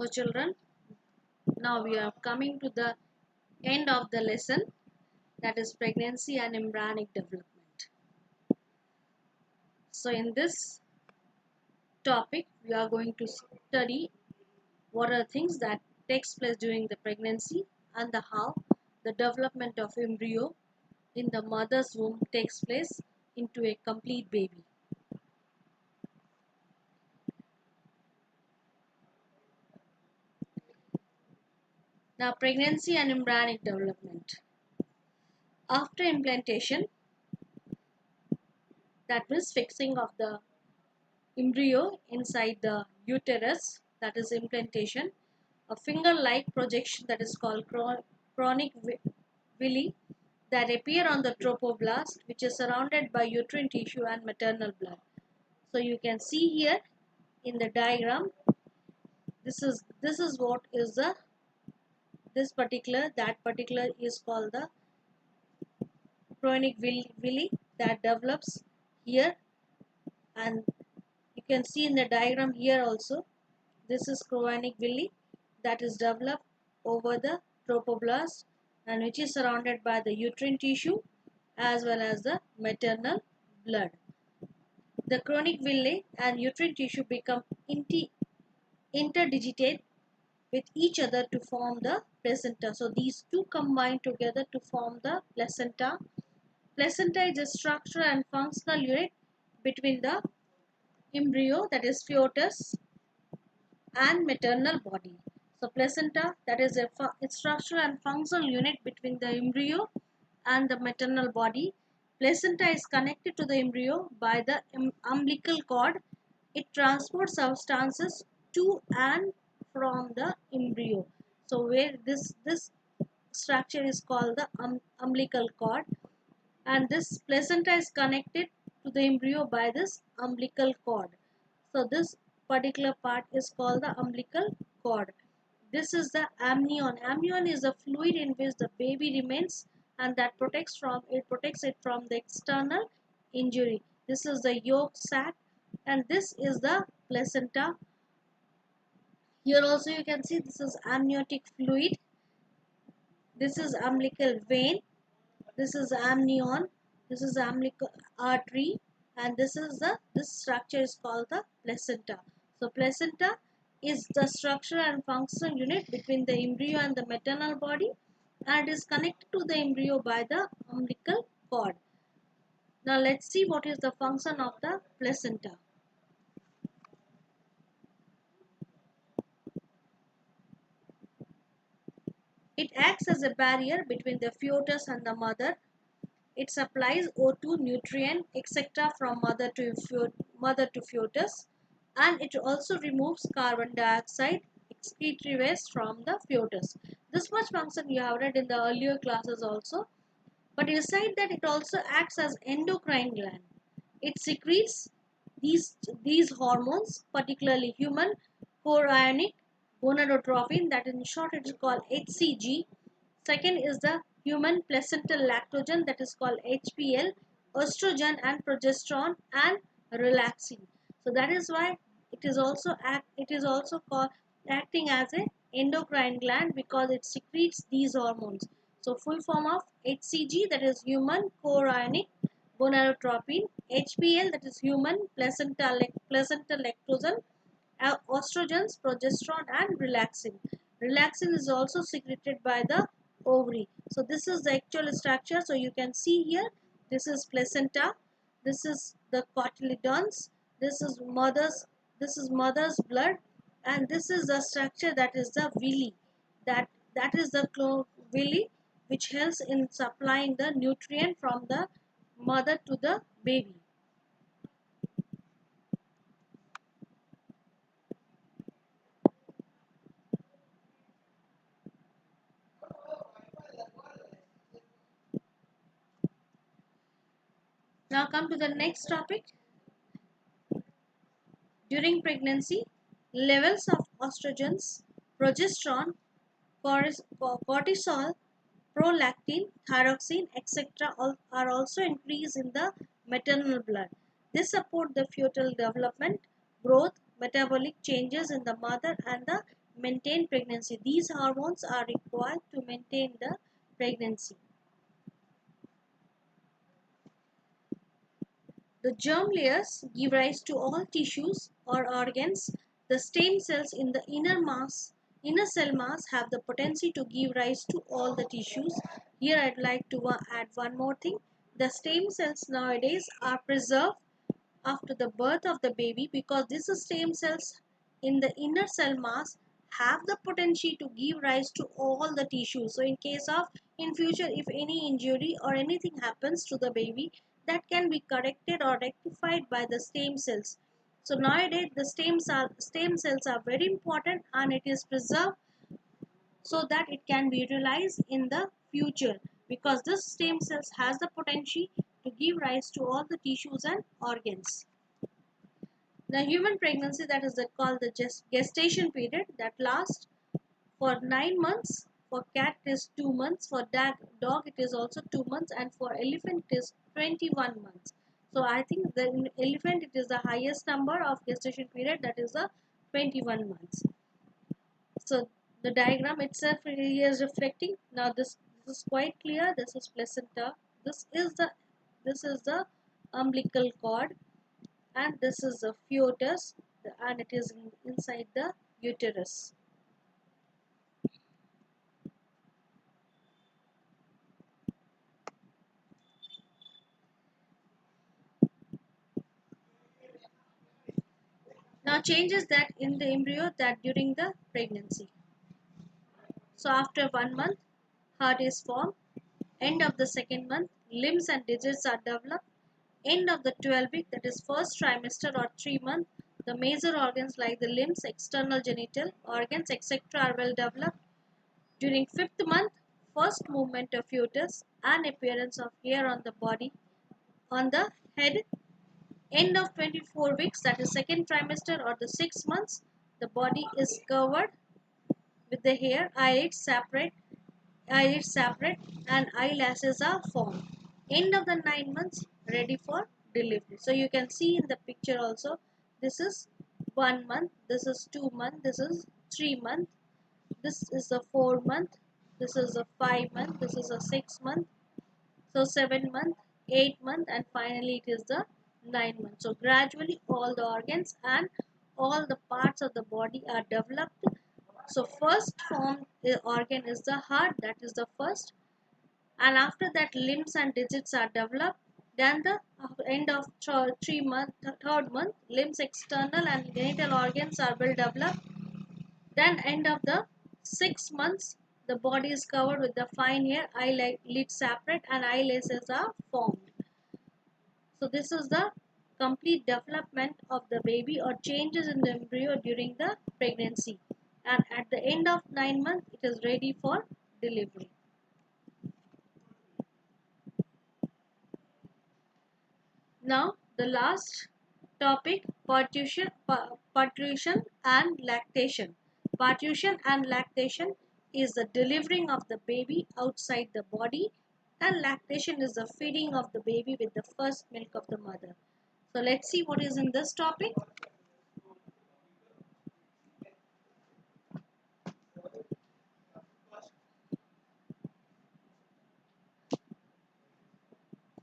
So children, now we are coming to the end of the lesson, that is pregnancy and embryonic development. So in this topic we are going to study what are things that takes place during the pregnancy and how the development of embryo in the mother's womb takes place into a complete baby. Now pregnancy and embryonic development. After implantation, that means fixing of the embryo inside the uterus, that is implantation, a finger-like projection that is called chorionic villi that appear on the trophoblast, which is surrounded by uterine tissue and maternal blood. So you can see here in the diagram, this is what is the that particular is called the chorionic villi that develops here, and you can see in the diagram here also, this is chorionic villi that is developed over the trophoblast and which is surrounded by the uterine tissue as well as the maternal blood. The chorionic villi and uterine tissue become interdigitate with each other to form the placenta. So these two combine together to form the placenta. Placenta is a structural and functional unit between the embryo, that is fetus, and maternal body. So placenta, that is a structural and functional unit between the embryo and the maternal body. Placenta is connected to the embryo by the umbilical cord. It transports substances to and from the embryo. So where this structure is called the umbilical cord, and this placenta is connected to the embryo by this umbilical cord. So this particular part is called the umbilical cord. This is the amnion. Amnion is the fluid in which the baby remains and that protects it from the external injury. This is the yolk sac and this is the placenta. Here also you can see this is amniotic fluid. This is umbilical vein. This is amnion. This is umbilical artery, and this structure is called the placenta. So placenta is the structural and functional unit between the embryo and the maternal body, and is connected to the embryo by the umbilical cord. Now let's see what is the function of the placenta. It acts as a barrier between the fetus and the mother. It supplies O2, nutrient, etc. from mother to fetus, and it also removes carbon dioxide, excretory waste from the fetus. This much function you have read in the earlier classes also. But beside that, it also acts as endocrine gland. It secretes these hormones, particularly human chorionic gonadotropin, that in short it is called HCG. Second is the human placental lactogen, that is called HPL, estrogen and progesterone, and relaxin. So that is why it is also called acting as a endocrine gland, because it secretes these hormones. So full form of HCG, that is human chorionic gonadotropin, HPL, that is human placental lactogen, estrogens, progesterone, and relaxin. Relaxin is also secreted by the ovary. So this is the actual structure. So you can see here, this is placenta, this is the cotyledons, this is mother's blood, and this is the structure, that is the villi. That is the villi, which helps in supplying the nutrient from the mother to the baby. Now come to the next topic. During pregnancy, levels of estrogens, progesterone, cortisol, prolactin, thyroxine, etc. are also increased in the maternal blood. This support the fetal development, growth, metabolic changes in the mother, and the maintain pregnancy. These hormones are required to maintain the pregnancy. The germ layers give rise to all tissues or organs. The stem cells in the inner cell mass have the potency to give rise to all the tissues. Here I'd like to add one more thing. The stem cells nowadays are preserved after the birth of the baby because these stem cells in the inner cell mass have the potential to give rise to all the tissues. So in case of in future if any injury or anything happens to the baby, that can be corrected or rectified by the stem cells. So nowadays the stem cells are very important and it is preserved so that it can be utilized in the future because this stem cells has the potential to give rise to all the tissues and organs. The human pregnancy, that is called the gestation period, that lasts for 9 months. For cat it is 2 months, for dog it is also 2 months, and for elephant it is 21 months. So I think the in elephant it is the highest number of gestation period, that is the 21 months. So the diagram itself is reflecting. Now this is quite clear. This is placenta. This is the umbilical cord, and this is the fetus, and it is inside the uterus. Now changes that in the embryo that during the pregnancy. So after 1 month, heart is formed. End of the second month, limbs and digits are developed. End of the 12th week, that is first trimester or 3 months, the major organs like the limbs, external genital organs, etc. are well developed. During 5th month, first movement of fetus and appearance of hair on the body, on the head. End of 24 weeks, that is second trimester or the 6 months, the body is covered with the hair, eyelids separate and eyelashes are formed. End of the 9 months, ready for delivery. So you can see in the picture also, this is 1 month, this is 2 months, this is 3 months, this is the 4 month, this is a 5 month, this is a 6 month, so 7 month, 8 month, and finally it is the 9 month. So gradually all the organs and all the parts of the body are developed. So first formed organ is the heart, that is the first, and after that limbs and digits are developed. Then the end of 3 month, third month, limbs, external and genital organs are well developed. Then end of the 6 months, the body is covered with the fine hair, eyelids separate and eyelashes are formed. So this is the complete development of the baby or changes in the embryo during the pregnancy. And at the end of 9 months, it is ready for delivery. Now the last topic, parturition and lactation. Parturition and lactation is the delivering of the baby outside the body, and lactation is the feeding of the baby with the first milk of the mother. So let's see what is in this topic.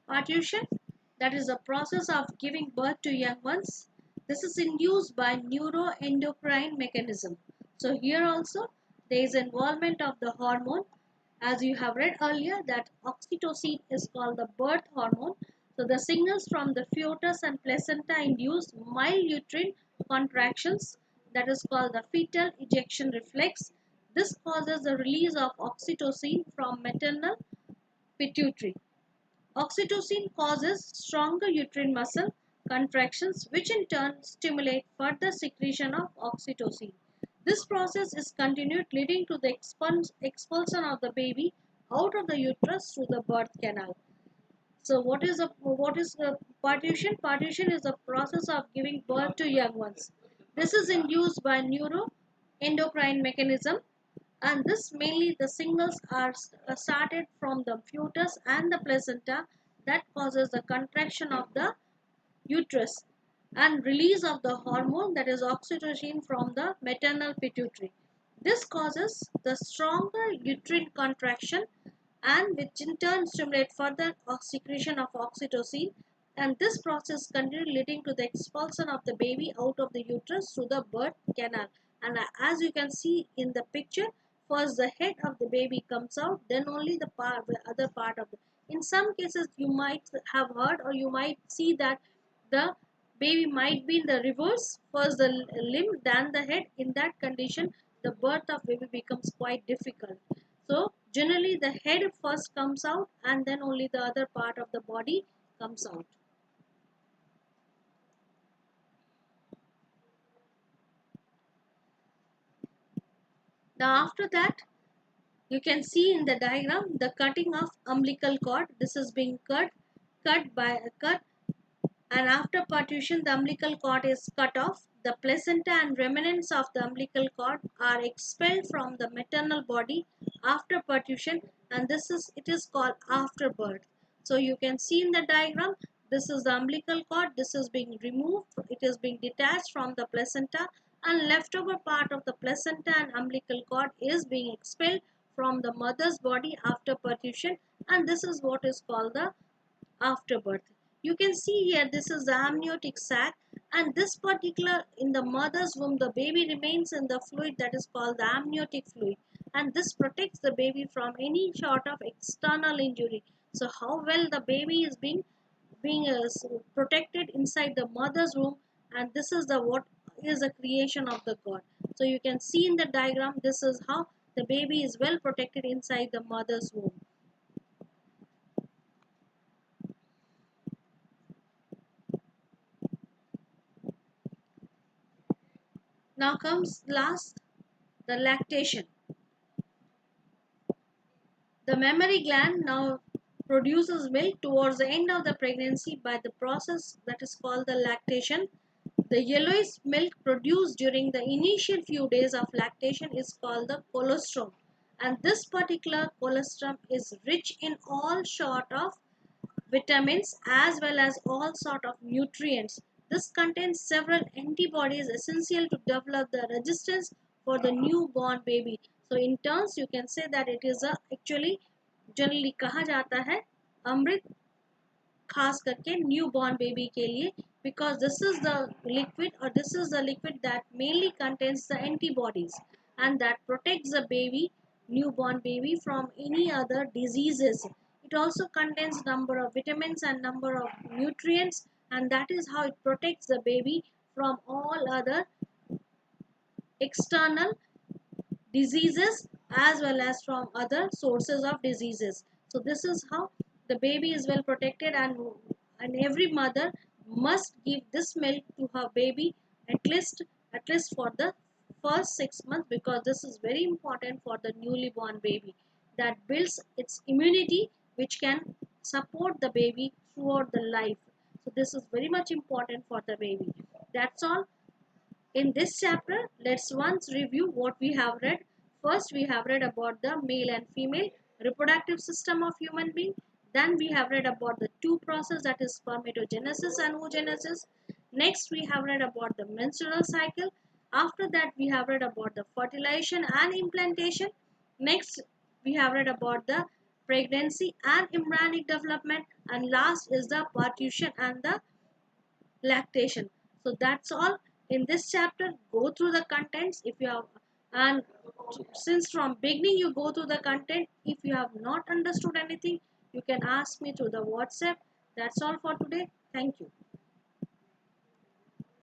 Parturition, that is the process of giving birth to young ones. This is induced by neuroendocrine mechanism. So here also there is involvement of the hormone. As you have read earlier that oxytocin is called the birth hormone. So the signals from the fetus and placenta induce mild uterine contractions, that is called the fetal ejection reflex. This causes the release of oxytocin from maternal pituitary. Oxytocin causes stronger uterine muscle contractions, which in turn stimulate further secretion of oxytocin. This process is continued, leading to the expulsion of the baby out of the uterus through the birth canal. So what is the parturition? Parturition is the process of giving birth to young ones. This is induced by neuroendocrine mechanism, and this mainly the signals are started from the fetus and the placenta that causes the contraction of the uterus and release of the hormone, that is oxytocin, from the maternal pituitary. This causes the stronger uterine contraction and which in turn stimulate further secretion of oxytocin, and this process continues leading to the expulsion of the baby out of the uterus through the birth canal. And as you can see in the picture, first the head of the baby comes out, then only the other part of the. In some cases you might have heard or you might see that the baby might be in the reverse, first the limb then the head. In that condition the birth of baby becomes quite difficult. So generally the head first comes out and then only the other part of the body comes out. Now after that you can see in the diagram the cutting of umbilical cord. This is being cut by a cut, and after partition the umbilical cord is cut off. The placenta and remnants of the umbilical cord are expelled from the maternal body after partition, and this is it is called afterbirth. So you can see in the diagram, this is the umbilical cord, this is being removed, it is being detached from the placenta, and leftover part of the placenta and umbilical cord is being expelled from the mother's body after partition, and this is what is called the afterbirth. You can see here this is the amniotic sac, and this particular in the mother's womb the baby remains in the fluid that is called the amniotic fluid, and this protects the baby from any sort of external injury. So how well the baby is being protected inside the mother's womb, and this is the what is the creation of the god. So you can see in the diagram this is how the baby is well protected inside the mother's womb. Now comes last, the lactation. The mammary gland now produces milk towards the end of the pregnancy by the process that is called the lactation. The yellowish milk produced during the initial few days of lactation is called the colostrum, and this particular colostrum is rich in all sort of vitamins as well as all sort of nutrients. This contains several antibodies essential to develop the resistance for the newborn baby. So in turns you can say that it is a actually generally कहा जाता है अमृत, खास करके newborn baby के लिए, because this is the liquid or this is the liquid that mainly contains the antibodies and that protects the baby, newborn baby, from any other diseases. It also contains number of vitamins and number of nutrients, and that is how it protects the baby from all other external diseases as well as from other sources of diseases. So this is how the baby is well protected, and every mother must give this milk to her baby at least for the first 6 months, because this is very important for the newly born baby, that builds its immunity which can support the baby throughout the life. So this is very much important for the baby. That's all in this chapter. Let's once review what we have read. First, we have read about the male and female reproductive system of human being. Then we have read about the two process, that is spermatogenesis and oogenesis. Next, we have read about the menstrual cycle. After that, we have read about the fertilization and implantation. Next, we have read about the pregnancy and embryonic development. And last is the partition and the lactation. So that's all in this chapter. Go through the contents if you have, and since from beginning you go through the content. If you have not understood anything, you can ask me through the WhatsApp. That's all for today. Thank you.